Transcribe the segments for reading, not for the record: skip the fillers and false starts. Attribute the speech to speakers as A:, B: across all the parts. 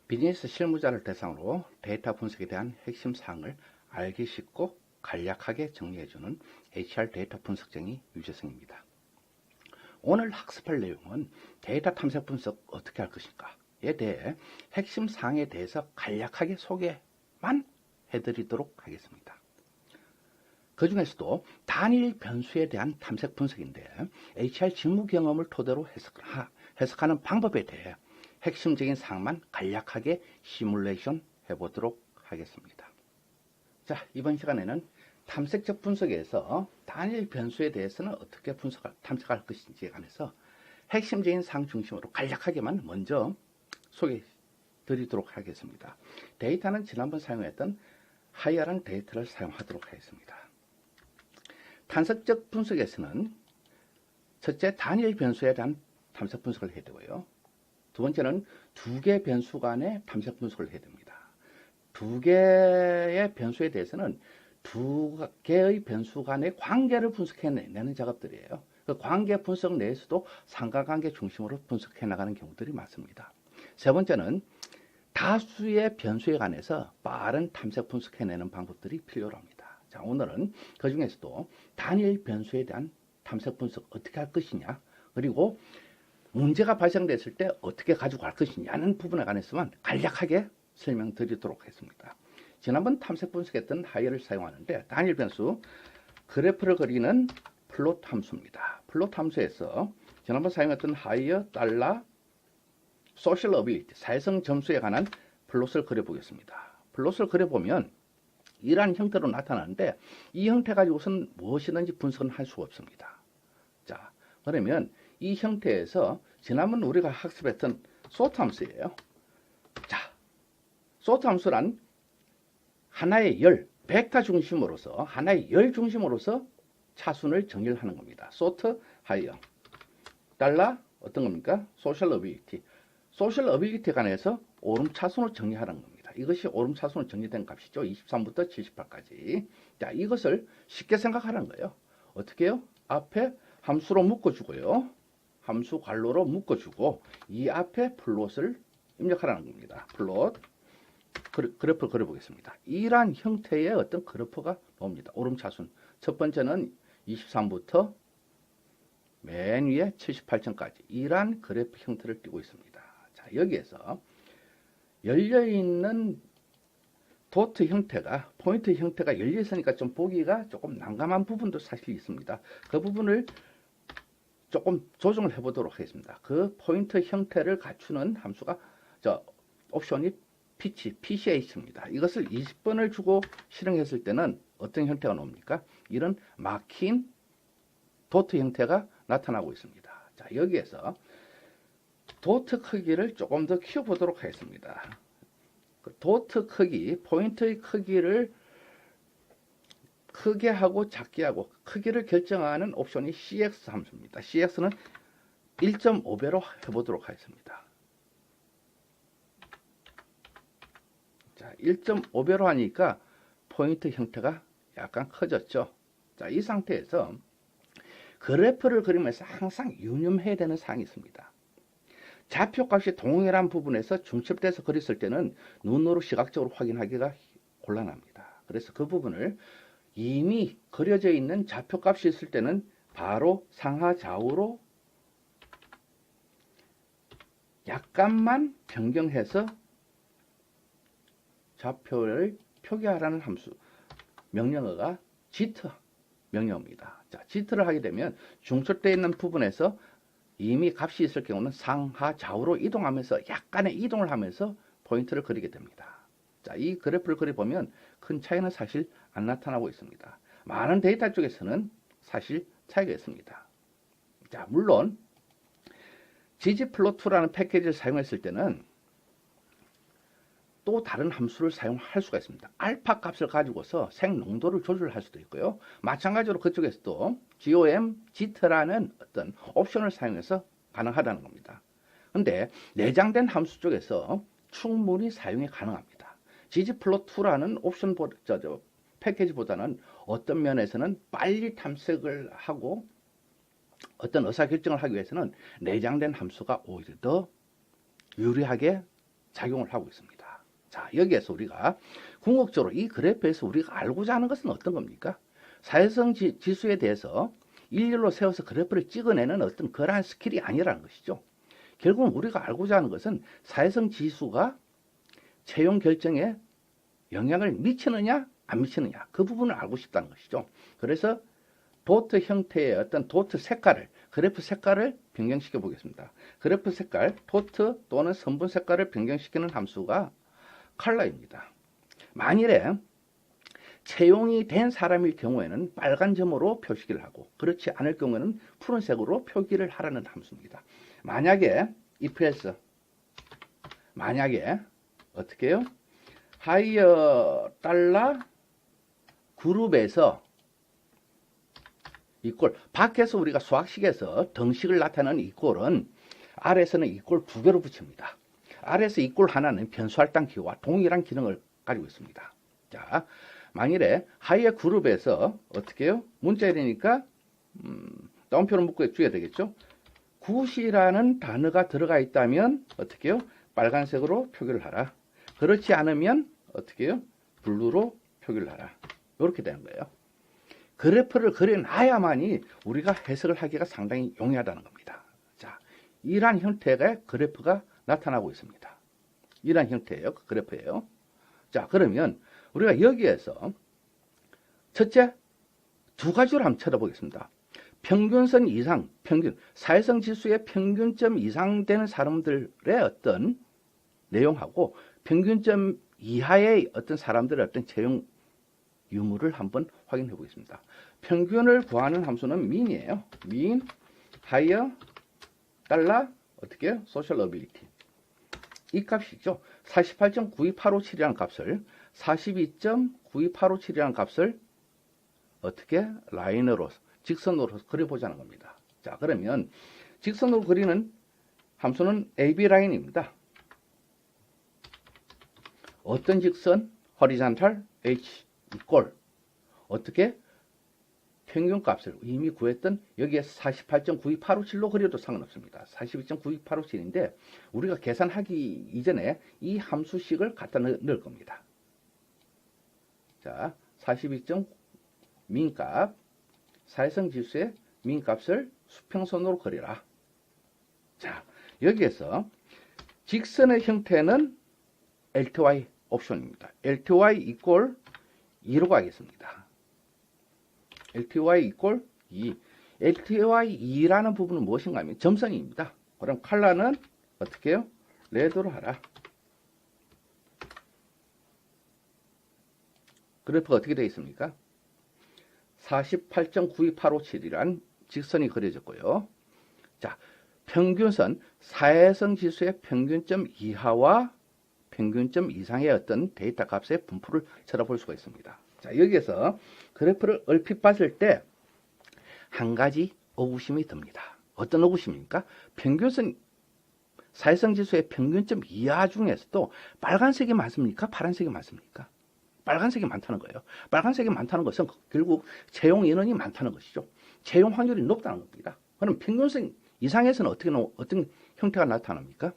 A: 비즈니스 실무자를 대상으로 데이터 분석에 대한 핵심 사항을 알기 쉽고 간략하게 정리해주는 HR 데이터 분석쟁이 유재승입니다. 오늘 학습할 내용은 데이터 탐색 분석 어떻게 할 것인가에 대해 핵심 사항에 대해서 간략하게 소개만 해드리도록 하겠습니다. 그 중에서도 단일 변수에 대한 탐색 분석인데 HR 직무 경험을 토대로 해석하는 방법에 대해 핵심적인 사항만 간략하게 시뮬레이션 해보도록 하겠습니다. 자, 이번 시간에는 탐색적 분석에서 단일 변수에 대해서는 어떻게 탐색할 것인지에 관해서 핵심적인 사항 중심으로 간략하게만 먼저 소개해 드리도록 하겠습니다. 데이터는 지난번 사용했던 하이어란 데이터를 사용하도록 하겠습니다. 탐색적 분석에서는 첫째, 단일 변수에 대한 탐색 분석을 해야 되고요. 두 번째는 두 개 변수 간의 탐색 분석을 해야 됩니다. 두 개의 변수에 대해서는 두 개의 변수 간의 관계를 분석해내는 작업들이에요. 그 관계 분석 내에서도 상관관계 중심으로 분석해 나가는 경우들이 많습니다. 세 번째는 다수의 변수에 관해서 빠른 탐색 분석해내는 방법들이 필요로 합니다. 자, 오늘은 그 중에서도 단일 변수에 대한 탐색 분석 어떻게 할 것이냐, 그리고 문제가 발생됐을 때 어떻게 가지고 갈 것이냐는 부분에 관해서만 간략하게 설명드리도록 하겠습니다. 지난번 탐색 분석했던 하이어를 사용하는데 단일 변수 그래프를 그리는 플롯 함수입니다. 플롯 함수에서 지난번 사용했던 하이어 달러 소셜 어빌리티 사회성 점수에 관한 플롯을 그려보겠습니다. 플롯을 그려보면 이러한 형태로 나타나는데 이 형태 가지고서는 무엇이든지 분석은 할 수가 없습니다. 자, 그러면 이 형태에서 지난번 우리가 학습했던 소트 함수예요. 자, 소트 함수란 하나의 열, 벡터 중심으로서 하나의 열 중심으로서 차순을 정의를 하는 겁니다. 소트 하이어 달러 어떤 겁니까? 소셜 어빌리티. 소셜 어빌리티에 관해서 오름 차순을 정의하는 겁니다. 이것이 오름 차순으로 정의된 값이죠. 23부터 78까지. 자, 이것을 쉽게 생각하는 거예요. 어떻게 해요? 앞에 함수로 묶어주고요. 함수 괄호로 묶어주고 이 앞에 플롯을 입력하라는 겁니다. 플롯 그래프를 그려보겠습니다. 이러한 형태의 어떤 그래프가 나옵니다. 오름차순. 첫 번째는 23부터 맨 위에 78점까지 이러한 그래프 형태를 띄고 있습니다. 자, 여기에서 열려있는 도트 형태가, 포인트 형태가 열려있으니까 좀 보기가 조금 난감한 부분도 사실 있습니다. 그 부분을 조금 조정을 해보도록 하겠습니다. 그 포인트 형태를 갖추는 함수가 옵션이 PCH입니다. 이것을 20번을 주고 실행했을 때는 어떤 형태가 나옵니까? 이런 막힌 도트 형태가 나타나고 있습니다. 자, 여기에서 도트 크기를 조금 더 키워보도록 하겠습니다. 그 도트 크기, 포인트의 크기를 크게 하고 작게 하고 크기를 결정하는 옵션이 CX 함수입니다. CX는 1.5배로 해보도록 하겠습니다. 자, 1.5배로 하니까 포인트 형태가 약간 커졌죠. 자, 이 상태에서 그래프를 그리면서 항상 유념해야 되는 사항이 있습니다. 좌표값이 동일한 부분에서 중첩돼서 그렸을 때는 눈으로 시각적으로 확인하기가 곤란합니다. 그래서 그 부분을 이미 그려져 있는 좌표값이 있을 때는 바로 상하 좌우로 약간만 변경해서 좌표를 표기하라는 함수 명령어가 JIT 명령어입니다. 자, JIT를 하게 되면 중첩되어 있는 부분에서 이미 값이 있을 경우는 상하 좌우로 이동하면서 약간의 이동을 하면서 포인트를 그리게 됩니다. 자, 이 그래프를 그려보면 큰 차이는 사실 안 나타나고 있습니다. 많은 데이터 쪽에서는 사실 차이가 있습니다. 자, 물론 ggplot2라는 패키지를 사용했을 때는 또 다른 함수를 사용할 수가 있습니다. 알파 값을 가지고서 생농도를 조절할 수도 있고요. 마찬가지로 그쪽에서도 GOM, JIT라는 어떤 옵션을 사용해서 가능하다는 겁니다. 근데 내장된 함수 쪽에서 충분히 사용이 가능합니다. ggplot2라는 옵션 패키지보다는 어떤 면에서는 빨리 탐색을 하고 어떤 의사결정을 하기 위해서는 내장된 함수가 오히려 더 유리하게 작용을 하고 있습니다. 자, 여기에서 우리가 궁극적으로 이 그래프에서 우리가 알고자 하는 것은 어떤 겁니까? 사회성 지수에 대해서 일렬로 세워서 그래프를 찍어내는 어떤 그러한 스킬이 아니라는 것이죠. 결국 우리가 알고자 하는 것은 사회성 지수가 채용 결정에 영향을 미치느냐 안 미치느냐, 그 부분을 알고 싶다는 것이죠. 그래서 도트 형태의 어떤 도트 색깔을, 그래프 색깔을 변경시켜 보겠습니다. 그래프 색깔, 도트 또는 선분 색깔을 변경시키는 함수가 컬러입니다. 만일에 채용이 된 사람일 경우에는 빨간 점으로 표시를 하고, 그렇지 않을 경우에는 푸른색으로 표기를 하라는 함수입니다. 만약에 ifelse, 만약에 어떻게 해요? 하이어 달러 그룹에서 이꼴, 밖에서 우리가 수학식에서 등식을 나타내는 이꼴은 R에서는 이꼴 두 개로 붙입니다. R에서 이꼴 하나는 변수할당 기호와 동일한 기능을 가지고 있습니다. 자, 만일에 하이어 그룹에서 어떻게 해요? 문자열이니까 따옴표를 묶어 줘야 되겠죠? 굿이라는 단어가 들어가 있다면 어떻게 해요? 빨간색으로 표기를 하라. 그렇지 않으면 어떻게 해요? 블루로 표기를 하라. 이렇게 되는 거예요. 그래프를 그려놔야만이 우리가 해석을 하기가 상당히 용이하다는 겁니다. 자, 이러한 형태의 그래프가 나타나고 있습니다. 이러한 형태예요. 그래프예요. 자, 그러면 우리가 여기에서 첫째, 두 가지로 한번 쳐다보겠습니다. 평균선 이상, 평균, 사회성 지수의 평균점 이상 되는 사람들의 어떤 내용하고 평균점 이하의 어떤 사람들의 어떤 채용 유무를 한번 확인해 보겠습니다. 평균을 구하는 함수는 mean이에요. mean, higher, 달러, 어떻게 해요? social ability. 이 값이죠. 48.92857이라는 값을 42.92857이라는 값을 어떻게 라인으로, 직선으로 그려보자는 겁니다. 자, 그러면 직선으로 그리는 함수는 AB 라인입니다. 어떤 직선? horizontal h 이꼴 어떻게? 평균값을 이미 구했던 여기에서 48.92857로 그려도 상관없습니다. 42.92857인데 우리가 계산하기 이전에 이 함수식을 갖다 넣을 겁니다. 자, 42. 민값, 사회성 지수의 민값을 수평선으로 그리라. 자, 여기에서 직선의 형태는 LTY 옵션입니다. LTY 이꼴 2로 가겠습니다. LTY 이꼴 2. LTY 2라는 부분은 무엇인가 하면 점선입니다. 그럼 컬러는 어떻게 해요? 레드로 하라. 그래프가 어떻게 되어 있습니까? 48.92857이란 직선이 그려졌고요. 자, 평균선, 사회성 지수의 평균점 이하와 평균점 이상의 어떤 데이터 값의 분포를 찾아볼 수가 있습니다. 자, 여기에서 그래프를 얼핏 봤을 때 한 가지 의구심이 듭니다. 어떤 의구심입니까? 평균선, 사회성 지수의 평균점 이하 중에서도 빨간색이 많습니까? 파란색이 많습니까? 빨간색이 많다는 거예요. 빨간색이 많다는 것은 결국 채용 인원이 많다는 것이죠. 채용 확률이 높다는 겁니다. 그럼 평균선 이상에서는 어떤 형태가 나타납니까?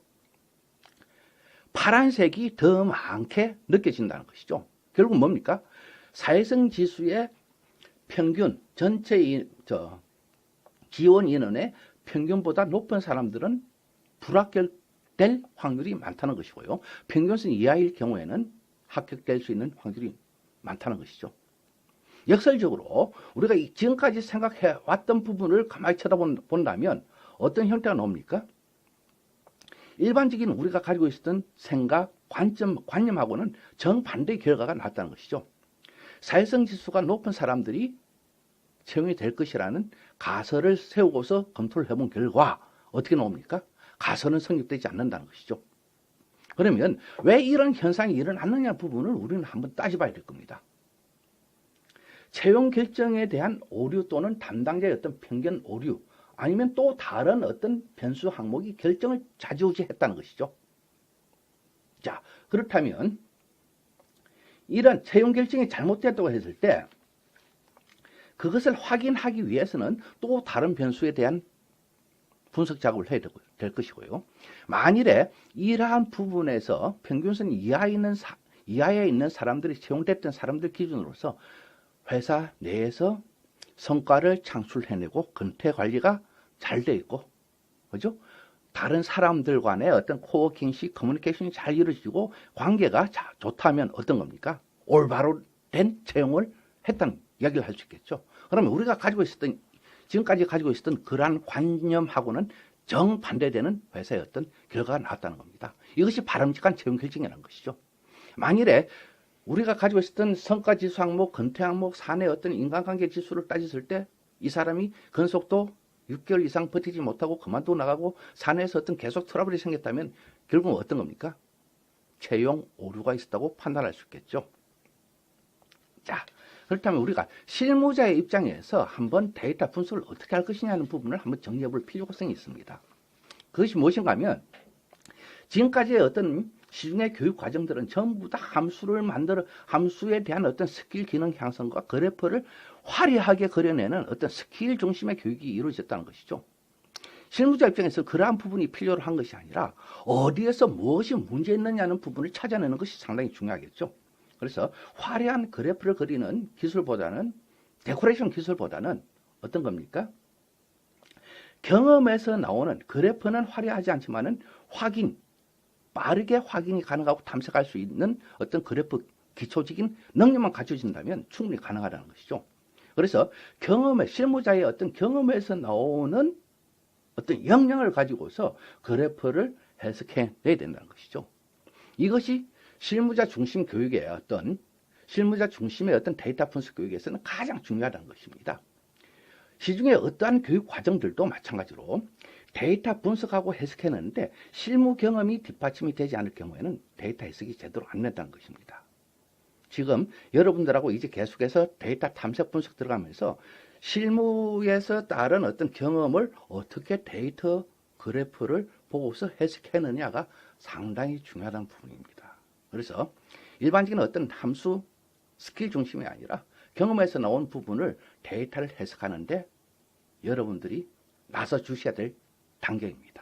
A: 파란색이 더 많게 느껴진다는 것이죠. 결국 뭡니까? 사회성 지수의 평균, 전체 지원 인원의 평균보다 높은 사람들은 불합격될 확률이 많다는 것이고요. 평균선 이하일 경우에는 합격될 수 있는 확률이 많다는 것이죠. 역설적으로 우리가 지금까지 생각해 왔던 부분을 가만히 쳐다본다면 어떤 형태가 나옵니까? 일반적인 우리가 가지고 있었던 생각, 관념하고는 정반대의 결과가 나왔다는 것이죠. 사회성 지수가 높은 사람들이 채용이 될 것이라는 가설을 세우고서 검토를 해본 결과 어떻게 나옵니까? 가설은 성립되지 않는다는 것이죠. 그러면 왜 이런 현상이 일어났느냐 부분을 우리는 한번 따져봐야 될 겁니다. 채용 결정에 대한 오류 또는 담당자의 어떤 편견 오류, 아니면 또 다른 어떤 변수 항목이 결정을 좌지우지했다는 것이죠. 자, 그렇다면 이런 채용 결정이 잘못됐다고 했을 때 그것을 확인하기 위해서는 또 다른 변수에 대한 분석 작업을 해야 될 것이고요. 만일에 이러한 부분에서 평균선 이하에 있는 사람들이 채용됐던 사람들 기준으로서 회사 내에서 성과를 창출해내고 근태 관리가 잘 돼 있고, 그죠? 다른 사람들 간의 어떤 코워킹식 커뮤니케이션이 잘 이루어지고 관계가 좋다면 어떤 겁니까? 올바로 된 채용을 했다는 이야기를 할 수 있겠죠. 그러면 우리가 지금까지 가지고 있었던 그러한 관념하고는 정반대되는 회사의 어떤 결과가 나왔다는 겁니다. 이것이 바람직한 채용 결정이라는 것이죠. 만일에 우리가 가지고 있었던 성과지수 항목, 근태 항목, 사내 어떤 인간관계 지수를 따졌을 때 이 사람이 근속도 6개월 이상 버티지 못하고 그만두고 나가고 사내에서 어떤 계속 트러블이 생겼다면 결국은 어떤 겁니까? 채용 오류가 있었다고 판단할 수 있겠죠. 자, 그렇다면 우리가 실무자의 입장에서 한번 데이터 분석을 어떻게 할 것이냐는 부분을 한번 정리해 볼 필요성이 있습니다. 그것이 무엇인가 하면 지금까지의 어떤 시중의 교육 과정들은 전부 다 함수에 대한 어떤 스킬 기능 향상과 그래프를 화려하게 그려내는 어떤 스킬 중심의 교육이 이루어졌다는 것이죠. 실무자 입장에서 그러한 부분이 필요로 한 것이 아니라 어디에서 무엇이 문제 있느냐는 부분을 찾아내는 것이 상당히 중요하겠죠. 그래서 화려한 그래프를 그리는 기술보다는 데코레이션 기술보다는 어떤 겁니까? 경험에서 나오는 그래프는 화려하지 않지만은 빠르게 확인이 가능하고 탐색할 수 있는 어떤 그래프 기초적인 능력만 갖춰진다면 충분히 가능하다는 것이죠. 그래서 실무자의 어떤 경험에서 나오는 어떤 역량을 가지고서 그래프를 해석해내야 된다는 것이죠. 이것이 실무자 중심의 어떤 데이터 분석 교육에서는 가장 중요하다는 것입니다. 시중에 어떠한 교육 과정들도 마찬가지로 데이터 분석하고 해석해내는데 실무 경험이 뒷받침이 되지 않을 경우에는 데이터 해석이 제대로 안 된다는 것입니다. 지금 여러분들하고 이제 계속해서 데이터 탐색 분석 들어가면서 실무에서 따른 어떤 경험을 어떻게 데이터 그래프를 보고서 해석해내느냐가 상당히 중요하다는 부분입니다. 그래서 일반적인 어떤 함수 스킬 중심이 아니라 경험에서 나온 부분을 데이터를 해석하는데 여러분들이 나서 주셔야 될 단계입니다.